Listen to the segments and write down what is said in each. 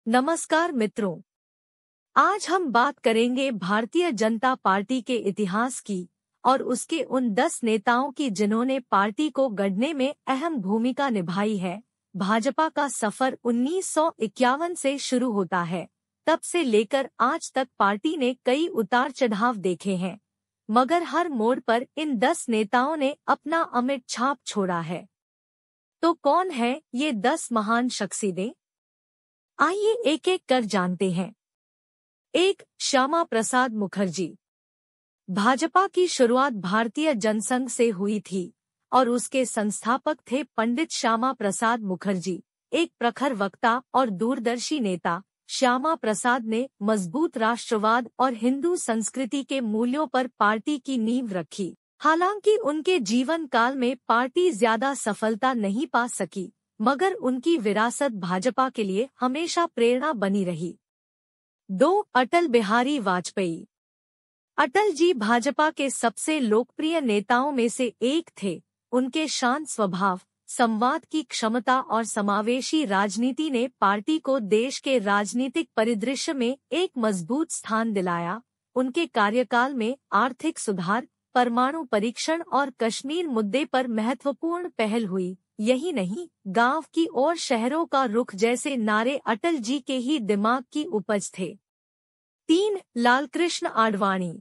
नमस्कार मित्रों, आज हम बात करेंगे भारतीय जनता पार्टी के इतिहास की और उसके उन 10 नेताओं की जिन्होंने पार्टी को गढ़ने में अहम भूमिका निभाई है। भाजपा का सफर 1951 से शुरू होता है। तब से लेकर आज तक पार्टी ने कई उतार चढ़ाव देखे हैं, मगर हर मोड़ पर इन 10 नेताओं ने अपना अमिट छाप छोड़ा है। तो कौन है ये 10 महान शख्सियतें? आइए एक एक कर जानते हैं। 1. श्यामा प्रसाद मुखर्जी। भाजपा की शुरुआत भारतीय जनसंघ से हुई थी और उसके संस्थापक थे पंडित श्यामा प्रसाद मुखर्जी। एक प्रखर वक्ता और दूरदर्शी नेता, श्यामा प्रसाद ने मजबूत राष्ट्रवाद और हिंदू संस्कृति के मूल्यों पर पार्टी की नींव रखी। हालांकि उनके जीवन काल में पार्टी ज्यादा सफलता नहीं पा सकी, मगर उनकी विरासत भाजपा के लिए हमेशा प्रेरणा बनी रही। 2. अटल बिहारी वाजपेयी। अटल जी भाजपा के सबसे लोकप्रिय नेताओं में से एक थे। उनके शांत स्वभाव, संवाद की क्षमता और समावेशी राजनीति ने पार्टी को देश के राजनीतिक परिदृश्य में एक मजबूत स्थान दिलाया। उनके कार्यकाल में आर्थिक सुधार, परमाणु परीक्षण और कश्मीर मुद्दे पर महत्वपूर्ण पहल हुई। यही नहीं, गांव की और शहरों का रुख जैसे नारे अटल जी के ही दिमाग की उपज थे। 3. लालकृष्ण आडवाणी।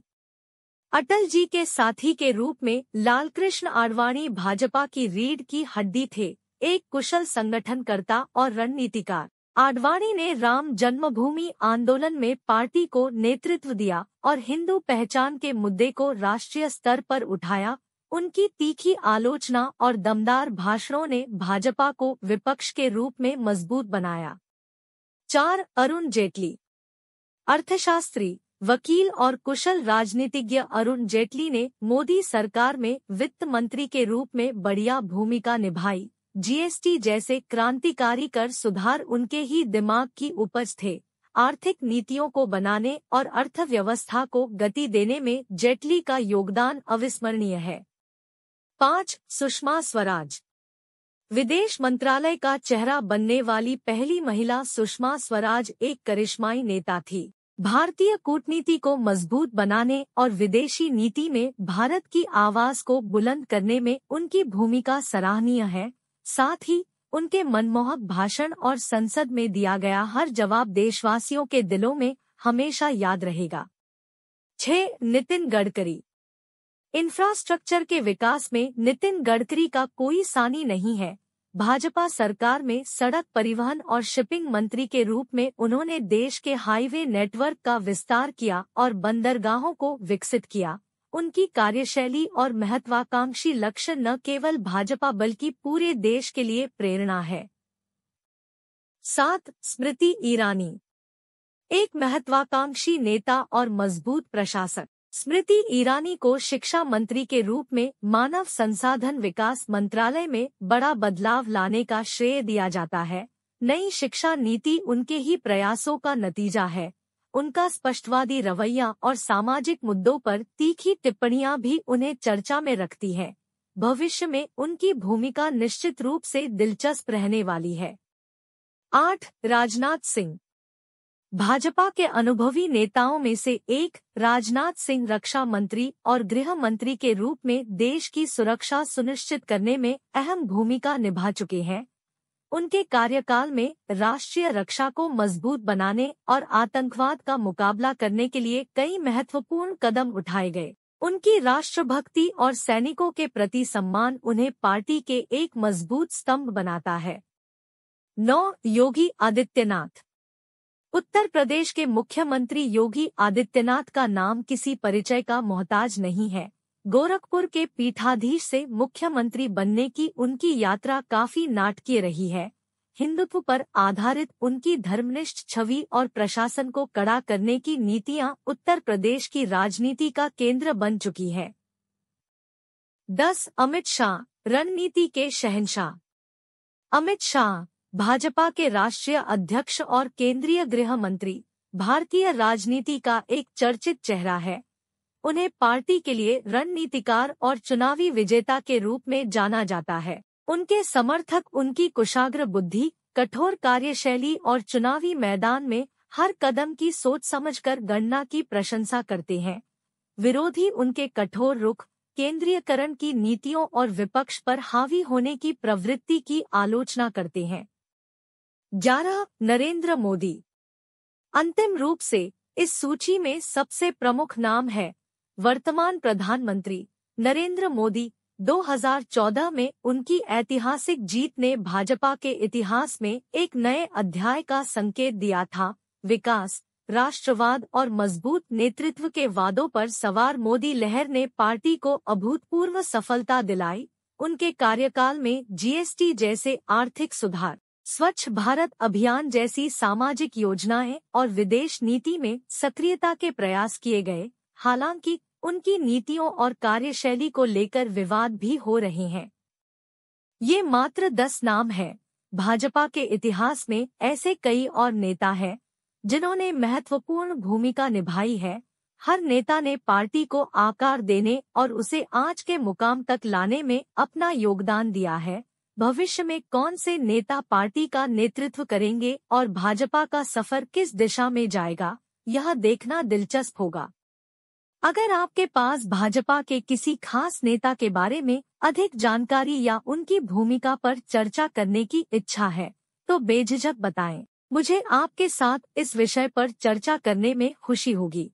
अटल जी के साथी के रूप में लालकृष्ण आडवाणी भाजपा की रीढ़ की हड्डी थे। एक कुशल संगठनकर्ता और रणनीतिकार, आडवाणी ने राम जन्मभूमि आंदोलन में पार्टी को नेतृत्व दिया और हिंदू पहचान के मुद्दे को राष्ट्रीय स्तर पर उठाया। उनकी तीखी आलोचना और दमदार भाषणों ने भाजपा को विपक्ष के रूप में मजबूत बनाया। 4. अरुण जेटली। अर्थशास्त्री, वकील और कुशल राजनीतिज्ञ अरुण जेटली ने मोदी सरकार में वित्त मंत्री के रूप में बढ़िया भूमिका निभाई। जीएसटी जैसे क्रांतिकारी कर सुधार उनके ही दिमाग की उपज थे। आर्थिक नीतियों को बनाने और अर्थव्यवस्था को गति देने में जेटली का योगदान अविस्मरणीय है। 5. सुषमा स्वराज। विदेश मंत्रालय का चेहरा बनने वाली पहली महिला सुषमा स्वराज एक करिश्माई नेता थी। भारतीय कूटनीति को मजबूत बनाने और विदेशी नीति में भारत की आवाज को बुलंद करने में उनकी भूमिका सराहनीय है। साथ ही उनके मनमोहक भाषण और संसद में दिया गया हर जवाब देशवासियों के दिलों में हमेशा याद रहेगा। 6. नितिन गडकरी। इंफ्रास्ट्रक्चर के विकास में नितिन गडकरी का कोई सानी नहीं है। भाजपा सरकार में सड़क परिवहन और शिपिंग मंत्री के रूप में उन्होंने देश के हाईवे नेटवर्क का विस्तार किया और बंदरगाहों को विकसित किया। उनकी कार्यशैली और महत्वाकांक्षी लक्ष्य न केवल भाजपा बल्कि पूरे देश के लिए प्रेरणा है। 7. स्मृति ईरानी। एक महत्वाकांक्षी नेता और मजबूत प्रशासक, स्मृति ईरानी को शिक्षा मंत्री के रूप में मानव संसाधन विकास मंत्रालय में बड़ा बदलाव लाने का श्रेय दिया जाता है। नई शिक्षा नीति उनके ही प्रयासों का नतीजा है। उनका स्पष्टवादी रवैया और सामाजिक मुद्दों पर तीखी टिप्पणियां भी उन्हें चर्चा में रखती है। भविष्य में उनकी भूमिका निश्चित रूप से दिलचस्प रहने वाली है। 8. राजनाथ सिंह। भाजपा के अनुभवी नेताओं में से एक राजनाथ सिंह रक्षा मंत्री और गृह मंत्री के रूप में देश की सुरक्षा सुनिश्चित करने में अहम भूमिका निभा चुके हैं। उनके कार्यकाल में राष्ट्रीय रक्षा को मजबूत बनाने और आतंकवाद का मुकाबला करने के लिए कई महत्वपूर्ण कदम उठाए गए। उनकी राष्ट्रभक्ति और सैनिकों के प्रति सम्मान उन्हें पार्टी के एक मजबूत स्तंभ बनाता है। 9. योगी आदित्यनाथ। उत्तर प्रदेश के मुख्यमंत्री योगी आदित्यनाथ का नाम किसी परिचय का मोहताज नहीं है। गोरखपुर के पीठाधीश से मुख्यमंत्री बनने की उनकी यात्रा काफी नाटकीय रही है। हिंदुत्व पर आधारित उनकी धर्मनिष्ठ छवि और प्रशासन को कड़ा करने की नीतियां उत्तर प्रदेश की राजनीति का केंद्र बन चुकी है। 10. अमित शाह, रणनीति के शहंशाह। अमित शाह भाजपा के राष्ट्रीय अध्यक्ष और केंद्रीय गृह मंत्री, भारतीय राजनीति का एक चर्चित चेहरा है। उन्हें पार्टी के लिए रणनीतिकार और चुनावी विजेता के रूप में जाना जाता है। उनके समर्थक उनकी कुशाग्र बुद्धि, कठोर कार्यशैली और चुनावी मैदान में हर कदम की सोच समझकर गणना की प्रशंसा करते हैं। विरोधी उनके कठोर रुख, केंद्रीयकरण की नीतियों और विपक्ष पर हावी होने की प्रवृत्ति की आलोचना करते हैं। 11. नरेंद्र मोदी। अंतिम रूप से इस सूची में सबसे प्रमुख नाम है वर्तमान प्रधानमंत्री नरेंद्र मोदी। 2014 में उनकी ऐतिहासिक जीत ने भाजपा के इतिहास में एक नए अध्याय का संकेत दिया था। विकास, राष्ट्रवाद और मजबूत नेतृत्व के वादों पर सवार मोदी लहर ने पार्टी को अभूतपूर्व सफलता दिलाई। उनके कार्यकाल में जीएसटी जैसे आर्थिक सुधार, स्वच्छ भारत अभियान जैसी सामाजिक योजनाएं और विदेश नीति में सक्रियता के प्रयास किए गए। हालांकि उनकी नीतियों और कार्यशैली को लेकर विवाद भी हो रहे हैं। ये मात्र 10 नाम हैं। भाजपा के इतिहास में ऐसे कई और नेता हैं जिन्होंने महत्वपूर्ण भूमिका निभाई है। हर नेता ने पार्टी को आकार देने और उसे आज के मुकाम तक लाने में अपना योगदान दिया है। भविष्य में कौन से नेता पार्टी का नेतृत्व करेंगे और भाजपा का सफर किस दिशा में जाएगा, यह देखना दिलचस्प होगा। अगर आपके पास भाजपा के किसी खास नेता के बारे में अधिक जानकारी या उनकी भूमिका पर चर्चा करने की इच्छा है, तो बेझिझक बताएं। मुझे आपके साथ इस विषय पर चर्चा करने में खुशी होगी।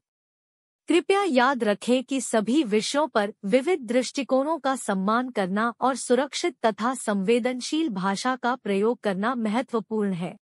कृपया याद रखें कि सभी विषयों पर विविध दृष्टिकोणों का सम्मान करना और सुरक्षित तथा संवेदनशील भाषा का प्रयोग करना महत्वपूर्ण है।